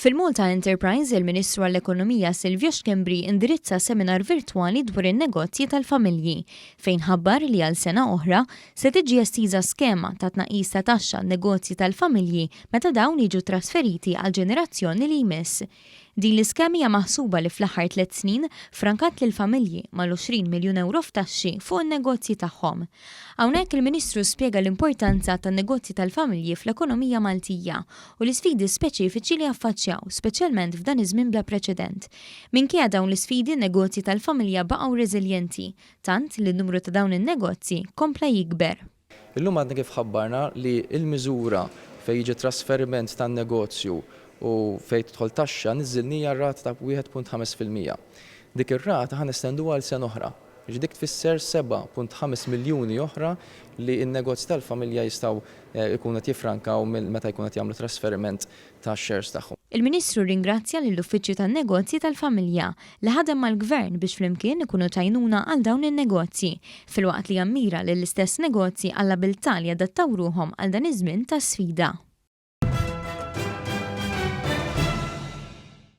Fil-Malta Enterprise, il-Ministru għall-Ekonomija Silvio Schembri indirizza seminar virtwali dwar in-negozji tal-familji, fejn ħabbar li għal sena oħra se tiġi estiża skema tat-tnaqqis ta' taxxa n-negozji tal-familji meta dawn jiġu trasferiti għall-ġenerazzjoni li jmiss. Din l-iskema hija maħsuba li fl-aħħar 3 snin frankat lill-familji mal-20 miljun euro f'taxxi fuq in-negozji tagħhom. Hawnhekk il-Ministru spjega l-importanza tan-negozji tal-familji fl-ekonomija Maltija u l-isfidi speċifiċi li affaċċjaw, speċjalment f'dan iż-żmien bla preċedent. Minkejja dawn l-isfidi n-negozji tal-familja baqgħu reżiljenti, tant li n-numru ta' dawn in-negozji kompla jikber. Illum għadna kif ħabbarna li l-miżura fejn jiġi trasferiment tan-negozju u fejn tidħol taxxa niżilnija r-rata ta' 1.5%. Dik ir-rata ħan estenduha għal sena oħra. Dik tfisser 7.5 miljuni oħra li n-negozji tal-familja jistgħu jkunu qed jiffrankaw meta jkunu qed jagħmlu trasferiment tax-shares tagħhom. Il-Ministru ringrazzja lill-Uffiċċju tan-Negozji tal-Familja li ħadem mal-Gvern biex flimkien ikunu tajnuna għal dawn in-negozji, filwaqt li jammira lill-istess negozji għall-abilità li jadattaw ruhom għal dan iż-żmien ta' sfida.